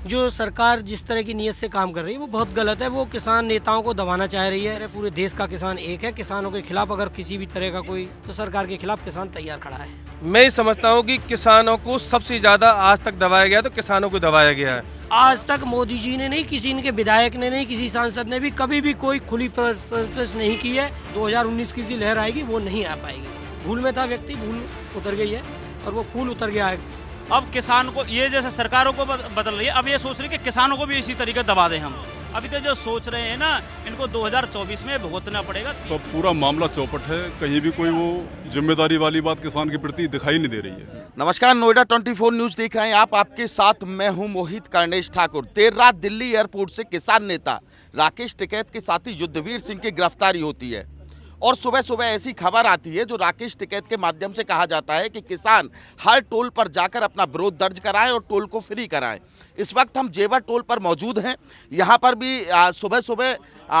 जो सरकार जिस तरह की नीयत से काम कर रही है वो बहुत गलत है। वो किसान नेताओं को दबाना चाह रही है। पूरे देश का किसान एक है। किसानों के खिलाफ अगर किसी भी तरह का कोई, तो सरकार के खिलाफ किसान तैयार खड़ा है। मैं ही समझता हूँ कि किसानों को सबसे ज्यादा आज तक दबाया गया, तो किसानों को दबाया गया है। आज तक मोदी जी ने नहीं, किसी इनके विधायक ने नहीं, किसी सांसद ने भी कभी भी कोई खुली प्रोटेस्ट नहीं की है। 2019 की सी लहर आएगी, वो नहीं आ पाएगी। भूल में था व्यक्ति, भूल उतर गई है और वो फूल उतर गया है। अब किसान को ये जैसे सरकारों को बदल रही है, अब ये सोच रही है कि किसानों को भी इसी तरीके दबा दें हम। अभी तो जो सोच रहे हैं ना, इनको 2024 में भुगतना पड़ेगा। सब पूरा मामला चौपट है, कहीं भी कोई वो जिम्मेदारी वाली बात किसान के प्रति दिखाई नहीं दे रही है। नमस्कार, नोएडा 24 न्यूज देख रहे हैं आप। आपके साथ मैं हूं मोहित कर्णेश ठाकुर। देर रात दिल्ली एयरपोर्ट से किसान नेता राकेश टिकैत के साथी युद्धवीर सिंह की गिरफ्तारी होती है और सुबह सुबह ऐसी खबर आती है जो राकेश टिकैत के माध्यम से कहा जाता है कि किसान हर टोल पर जाकर अपना विरोध दर्ज कराएं और टोल को फ्री कराएं। इस वक्त हम जेवर टोल पर मौजूद हैं। यहाँ पर भी सुबह सुबह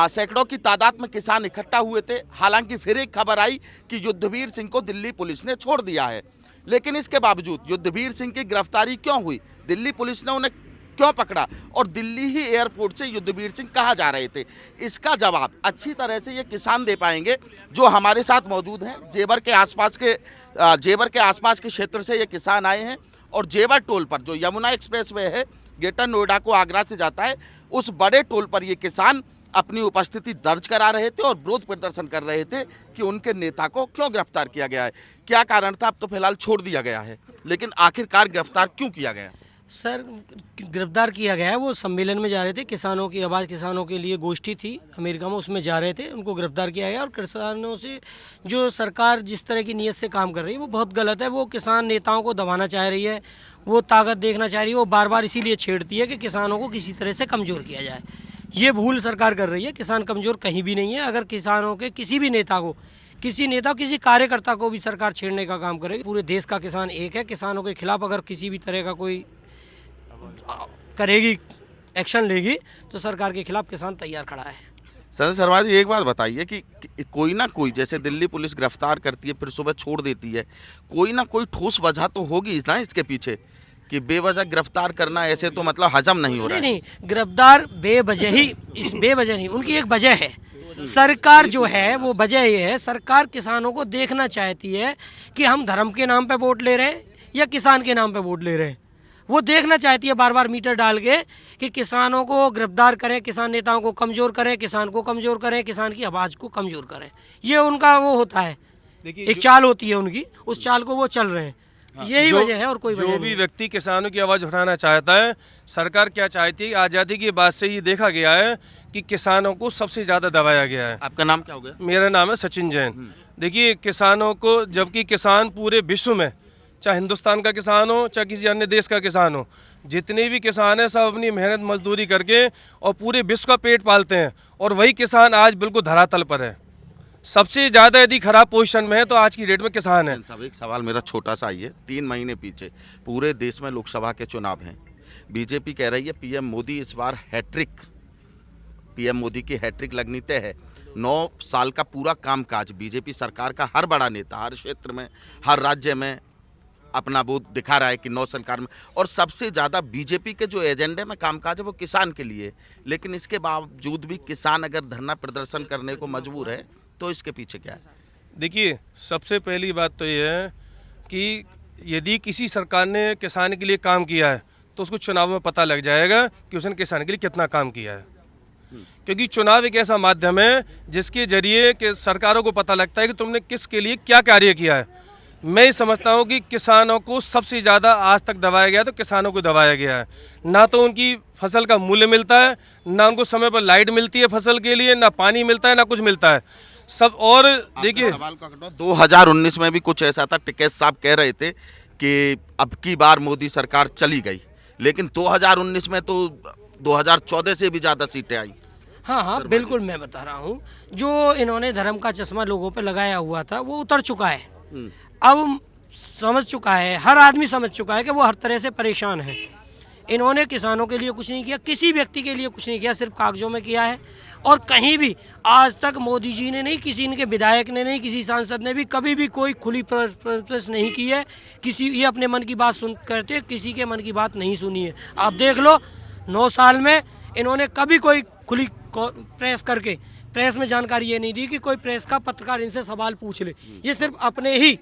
सैकड़ों की तादाद में किसान इकट्ठा हुए थे। हालांकि फिर एक खबर आई कि युद्धवीर सिंह को दिल्ली पुलिस ने छोड़ दिया है, लेकिन इसके बावजूद युद्धवीर सिंह की गिरफ्तारी क्यों हुई, दिल्ली पुलिस ने उन्हें क्यों पकड़ा और दिल्ली ही एयरपोर्ट से युद्धवीर सिंह कहाँ जा रहे थे, इसका जवाब अच्छी तरह से ये किसान दे पाएंगे जो हमारे साथ मौजूद हैं। जेवर के आसपास के क्षेत्र से ये किसान आए हैं और जेवर टोल पर जो यमुना एक्सप्रेसवे है, ग्रेटर नोएडा को आगरा से जाता है, उस बड़े टोल पर ये किसान अपनी उपस्थिति दर्ज करा रहे थे और विरोध प्रदर्शन कर रहे थे कि उनके नेता को क्यों गिरफ्तार किया गया है, क्या कारण था। अब तो फिलहाल छोड़ दिया गया है, लेकिन आखिरकार गिरफ्तार क्यों किया गया? सर, गिरफ्तार किया गया है, वो सम्मेलन में जा रहे थे। किसानों की आवाज़, किसानों के लिए गोष्ठी थी अमेरिका में, उसमें जा रहे थे, उनको गिरफ्तार किया गया। और किसानों से जो सरकार जिस तरह की नीयत से काम कर रही है वो बहुत गलत है। वो किसान नेताओं को दबाना चाह रही है, वो ताकत देखना चाह रही है। वो बार बार इसीलिए छेड़ती है कि किसानों को किसी तरह से कमज़ोर किया जाए। ये भूल सरकार कर रही है। किसान कमज़ोर कहीं भी नहीं है। अगर किसानों के किसी भी नेता को, किसी कार्यकर्ता को भी सरकार छेड़ने का काम करेगी, पूरे देश का किसान एक है। किसानों के खिलाफ अगर किसी भी तरह का कोई करेगी, एक्शन लेगी, तो सरकार के खिलाफ किसान तैयार खड़ा है। संजय शर्मा जी, एक बात बताइए कि कोई ना कोई, जैसे दिल्ली पुलिस गिरफ्तार करती है फिर सुबह छोड़ देती है, कोई ना कोई ठोस वजह तो होगी ना इसके पीछे कि बेवजह गिरफ्तार करना ऐसे तो मतलब हजम नहीं हो रहा है। नहीं, गिरफ्तार बेवजह ही, इस बेवजह नहीं, उनकी एक वजह है। सरकार जो है वो वजह ये है, सरकार किसानों को देखना चाहती है कि हम धर्म के नाम पे वोट ले रहे हैं या किसान के नाम पे वोट ले रहे हैं। वो देखना चाहती है बार बार मीटर डाल के कि किसानों को गिरफ्तार करें, किसान नेताओं को कमज़ोर करें, किसान को कमज़ोर करें, किसान की आवाज़ को कमज़ोर करें। ये उनका वो होता है, एक चाल होती है उनकी, उस चाल को वो चल रहे हैं। यही वजह है और कोई वजह नहीं। जो भी व्यक्ति किसानों की आवाज़ उठाना चाहता है, सरकार क्या चाहती है, आज़ादी के बाद से ये देखा गया है कि किसानों को सबसे ज़्यादा दबाया गया है। आपका नाम क्या हो गया? मेरा नाम है सचिन जैन। देखिए, किसानों को, जबकि किसान पूरे विश्व में, चाहे हिंदुस्तान का किसान हो चाहे किसी अन्य देश का किसान हो, जितने भी किसान हैं सब अपनी मेहनत मजदूरी करके और पूरे विश्व का पेट पालते हैं, और वही किसान आज बिल्कुल धरातल पर है। सबसे ज़्यादा यदि खराब पोजीशन में है तो आज की डेट में किसान है। एक सवाल मेरा छोटा सा ही है। 3 महीने पीछे पूरे देश में लोकसभा के चुनाव हैं। बीजेपी कह रही है पीएम मोदी इस बार हैट्रिक, पीएम मोदी की हैट्रिक लगनी तय है। 9 साल का पूरा कामकाज बीजेपी सरकार का हर बड़ा नेता हर क्षेत्र में, हर राज्य में अपना वो दिखा रहा है कि 9 सरकार में, और सबसे ज़्यादा बीजेपी के जो एजेंडे में कामकाज है वो किसान के लिए। लेकिन इसके बावजूद भी किसान अगर धरना प्रदर्शन करने को मजबूर है तो इसके पीछे क्या है? देखिए, सबसे पहली बात तो ये है कि यदि किसी सरकार ने किसान के लिए काम किया है तो उसको चुनाव में पता लग जाएगा कि उसने किसान के लिए कितना काम किया है। क्योंकि चुनाव एक ऐसा माध्यम है जिसके जरिए कि सरकारों को पता लगता है कि तुमने किसके लिए क्या कार्य किया है। मैं ये समझता हूँ कि किसानों को सबसे ज़्यादा आज तक दबाया गया, तो किसानों को दबाया गया है। ना तो उनकी फसल का मूल्य मिलता है, ना उनको समय पर लाइट मिलती है फसल के लिए, ना पानी मिलता है, ना कुछ मिलता है सब। और देखिए, 2019 में भी कुछ ऐसा था, टिकैत साहब कह रहे थे कि अब की बार मोदी सरकार चली गई, लेकिन 2019 में तो 2014 से भी ज़्यादा सीटें आई। हाँ, बिल्कुल मैं बता रहा हूँ। जो इन्होंने धर्म का चश्मा लोगों पे लगाया हुआ था वो उतर चुका है। अब समझ चुका है, हर आदमी समझ चुका है कि वो हर तरह से परेशान है। इन्होंने किसानों के लिए कुछ नहीं किया, किसी व्यक्ति के लिए कुछ नहीं किया, सिर्फ कागजों में किया है। और कहीं भी आज तक मोदी जी ने नहीं, किसी इनके विधायक ने नहीं, किसी सांसद ने भी कभी भी कोई खुली प्रोटेस्ट नहीं की है। किसी ये अपने मन की बात सुन करते, किसी के मन की बात नहीं सुनी है। आप देख लो, 9 साल में इन्होंने कभी कोई खुली प्रेस करके प्रेस में जानकारी ये नहीं दी कि कोई प्रेस का पत्रकार इनसे सवाल पूछ ले। ये सिर्फ अपने ही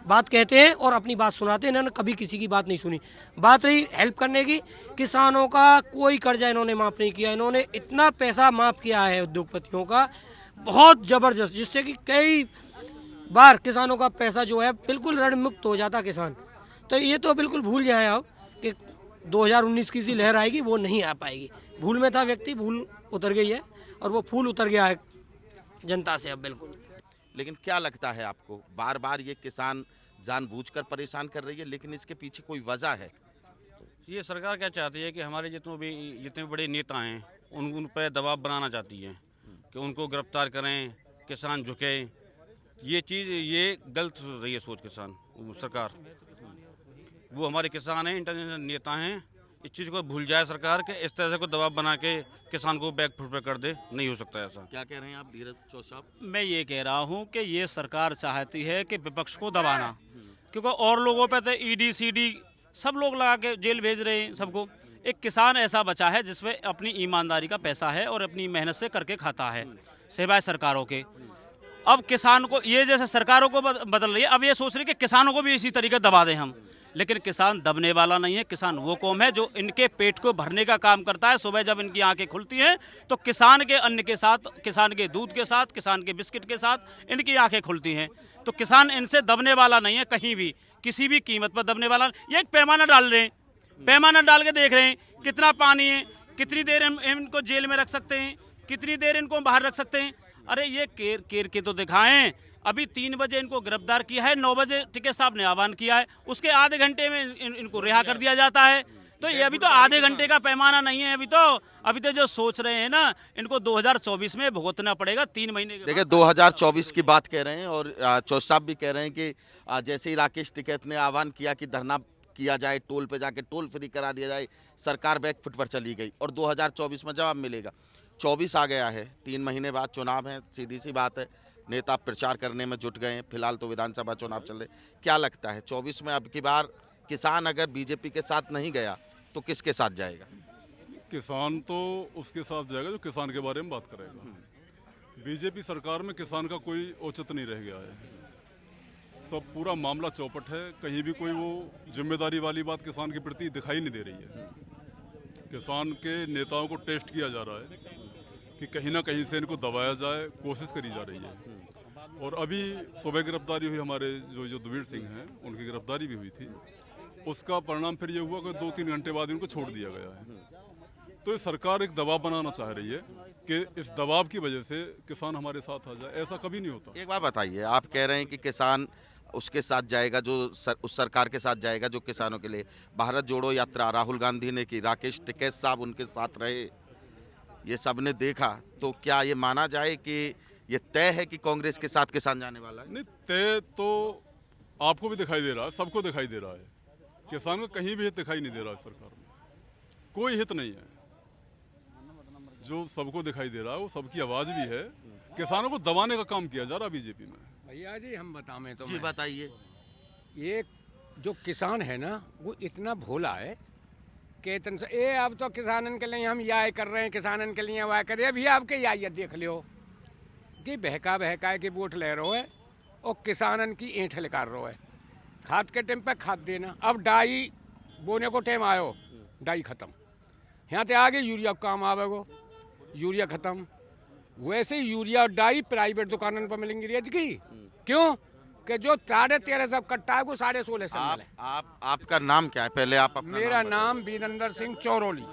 बात कहते हैं और अपनी बात सुनाते हैं। इन्होंने कभी किसी की बात नहीं सुनी। बात रही हेल्प करने की, किसानों का कोई कर्जा इन्होंने माफ़ नहीं किया। इन्होंने इतना पैसा माफ़ किया है उद्योगपतियों का, बहुत ज़बरदस्त, जिससे कि कई बार किसानों का पैसा जो है बिल्कुल ऋण मुक्त हो जाता किसान। तो ये तो बिल्कुल भूल जाएं आप कि 2019 की सी लहर आएगी, वो नहीं आ पाएगी। भूल में था व्यक्ति, भूल उतर गई है और वो फूल उतर गया है जनता से अब बिल्कुल। लेकिन क्या लगता है आपको, बार बार ये किसान जानबूझकर परेशान कर रही है, लेकिन इसके पीछे कोई वजह है? ये सरकार क्या चाहती है कि हमारे जितने बड़े नेता हैं उन पर दबाव बनाना चाहती है कि उनको गिरफ्तार करें, किसान झुके। ये गलत रही है सोच किसान सरकार। वो हमारे किसान हैं, इंटरनेशनल नेता हैं, इस चीज़ को भूल जाए सरकार के इस तरह से कोई दबाव बना के किसान को बैक फुट पे कर दे। नहीं हो सकता ऐसा। क्या कह रहे हैं आप धीरज चौधरी साहब? मैं ये कह रहा हूँ कि ये सरकार चाहती है कि विपक्ष को दबाना, क्योंकि और लोगों पे तो ईडी सीडी सब लोग लगा के जेल भेज रहे हैं सबको। एक किसान ऐसा बचा है जिसमें अपनी ईमानदारी का पैसा है और अपनी मेहनत से करके खाता है, सिवाय सरकारों के। अब किसान को ये जैसे सरकारों को बदल रही है, अब ये सोच रही है कि किसानों को भी इसी तरीके दबा दें हम। लेकिन किसान दबने वाला नहीं है। किसान वो कौम है जो इनके पेट को भरने का काम करता है। सुबह जब इनकी आंखें खुलती हैं तो किसान के अन्न के साथ, किसान के दूध के साथ, किसान के बिस्किट के साथ इनकी आंखें खुलती हैं। तो किसान इनसे दबने वाला नहीं है, कहीं भी किसी भी कीमत पर दबने वाला। ये एक पैमाना डाल रहे हैं, पैमाना डाल के देख रहे हैं कितना पानी है, कितनी देर इनको जेल में रख सकते हैं, कितनी देर इनको बाहर रख सकते हैं। अरे ये केर के तो दिखाएं। अभी 3 बजे इनको गिरफ्तार किया है, 9 बजे टिकैत साहब ने आह्वान किया है, उसके आधे घंटे में इनको रिहा कर दिया जाता है। तो ये अभी तो आधे घंटे का पैमाना नहीं है। अभी तो जो सोच रहे हैं ना, इनको 2024 में भुगतना पड़ेगा 3 महीने के। देखिए 2024 की बात कह रहे हैं और चौधरी साहब भी कह रहे हैं कि जैसे ही राकेश टिकैत ने आह्वान किया कि धरना किया जाए, टोल पे जाके टोल फ्री करा दिया जाए, सरकार बैक फुट पर चली गई और 2024 में जवाब मिलेगा। 24 आ गया है, 3 महीने बाद चुनाव है, सीधी सी बात है, नेता प्रचार करने में जुट गए हैं। फिलहाल तो विधानसभा चुनाव चल रहे। क्या लगता है 24 में अब की बार किसान अगर बीजेपी के साथ नहीं गया तो किसके साथ जाएगा? किसान तो उसके साथ जाएगा जो किसान के बारे में बात करेगा। बीजेपी सरकार में किसान का कोई औचित्य नहीं रह गया है। सब पूरा मामला चौपट है। कहीं भी कोई वो जिम्मेदारी वाली बात किसान के प्रति दिखाई नहीं दे रही है। किसान के नेताओं को टेस्ट किया जा रहा है कि कहीं ना कहीं से इनको दबाया जाए, कोशिश करी जा रही है। और अभी सुबह गिरफ्तारी हुई हमारे जो युद्धवीर सिंह हैं, उनकी गिरफ्तारी भी हुई थी। उसका परिणाम फिर ये हुआ कि 2-3 घंटे बाद इनको छोड़ दिया गया है। तो ये सरकार एक दबाव बनाना चाह रही है कि इस दबाव की वजह से किसान हमारे साथ आ जाए। ऐसा कभी नहीं होता। एक बात बताइए, आप कह रहे हैं कि किसान उसके साथ जाएगा जो उस सरकार के साथ जाएगा जो किसानों के लिए। भारत जोड़ो यात्रा राहुल गांधी ने की, राकेश टिकैत साहब उनके साथ रहे, ये सब ने देखा, तो क्या ये माना जाए कि ये तय है कि कांग्रेस के साथ किसान जाने वाला है? नहीं, तय तो आपको भी दिखाई दे रहा है, सबको दिखाई दे रहा है। किसान को कहीं भी हित दिखाई नहीं दे रहा है। सरकार में कोई हित नहीं है। जो सबको दिखाई दे रहा है वो सबकी आवाज़ भी है। किसानों को दबाने का काम किया जा रहा है बीजेपी में। भैया जी हम बताएं तो जी बताइए। ये जो किसान है ना वो इतना भोला है कि ये अब तो किसानन के लिए हम यह कर रहे हैं, किसानन के लिए वह कर रहे हैं। अभी आपके यह देख लियो कि बहका के वोट ले रहे है और किसानन की ईंट निकाल रहे है। खाद के टाइम पे खाद देना, अब डाई बोने को टाइम आयो, डाई खत्म, यहाँ तो आगे यूरिया काम आवेगो, यूरिया खत्म। वैसे यूरिया और डाई प्राइवेट दुकानों पर मिलेंगी रेज की। क्यों कि जो 13.5 कट्टा है वो 16.5 से मिले। आपका नाम क्या है पहले आप अपना? मेरा नाम वीरेंद्र सिंह चौरोली।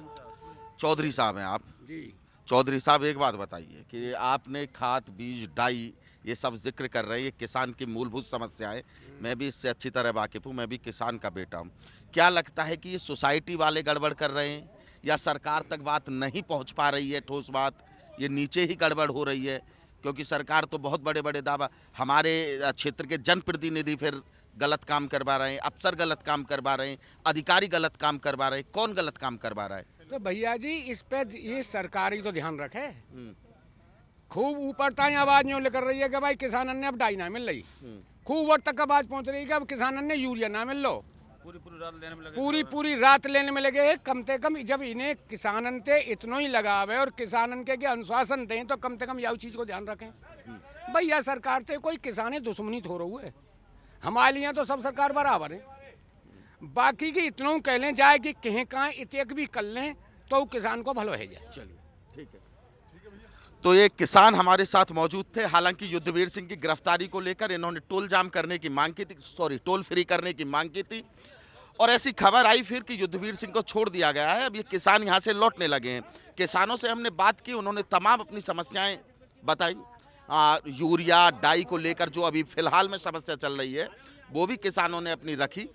चौधरी साहब हैं आप जी। चौधरी साहब एक बात बताइए कि आपने खाद बीज डाई ये सब जिक्र कर रहे हैं, ये किसान की मूलभूत समस्याएं, मैं भी इससे अच्छी तरह वाकिफ हूँ, मैं भी किसान का बेटा हूँ। क्या लगता है कि ये सोसाइटी वाले गड़बड़ कर रहे हैं या सरकार तक बात नहीं पहुँच पा रही है, ठोस बात, ये नीचे ही गड़बड़ हो रही है? क्योंकि सरकार तो बहुत बड़े बड़े दावा, हमारे क्षेत्र के जनप्रतिनिधि फिर गलत काम करवा रहे हैं, अफसर गलत काम करवा रहे हैं, अधिकारी गलत काम करवा रहे हैं। कौन गलत काम करवा रहा है? तो भैया जी इस पे ये सरकार ही तो ध्यान रखे। खूब ऊपर तक आवाज नहीं लेकर रही है कि भाई किसानन ने अब डाई ना मिल रही। खूब ऊपर तक आवाज पहुंच रही है कि अब किसानन ने यूरिया ना मिल लो। पूरी रात लेने में लगे। कम से कम जब इन्हें किसानन ते इतना ही लगाव है और किसानन के अनुशासन दें तो कम से कम यह चीज़ को ध्यान रखें। भैया सरकार ते कोई किसाने दुश्मनी थोड़ा हुए, हमारे लिए तो सब सरकार बराबर है। बाकी की इतना कह लें जाए कि कहीं कहाँ इतक भी कर लें तो किसान को भलो है जाए। चलिए ठीक है। तो ये किसान हमारे साथ मौजूद थे। हालांकि युद्धवीर सिंह की गिरफ्तारी को लेकर इन्होंने टोल जाम करने की मांग की थी, टोल फ्री करने की मांग की थी, और ऐसी खबर आई फिर कि युद्धवीर सिंह को छोड़ दिया गया है। अब ये किसान यहाँ से लौटने लगे हैं। किसानों से हमने बात की, उन्होंने तमाम अपनी समस्याएं बताई। यूरिया डाई को लेकर जो अभी फिलहाल में समस्या चल रही है वो भी किसानों ने अपनी रखी,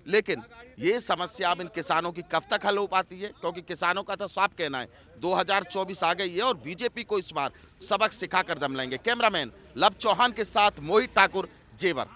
लेकिन ये समस्या अब इन किसानों की कब तक हल हो पाती है, क्योंकि किसानों का तो साफ कहना है 2024 आ गई है और बीजेपी को इस बार सबक सिखाकर दम लेंगे। कैमरामैन लव चौहान के साथ मोहित ठाकुर, जेवर।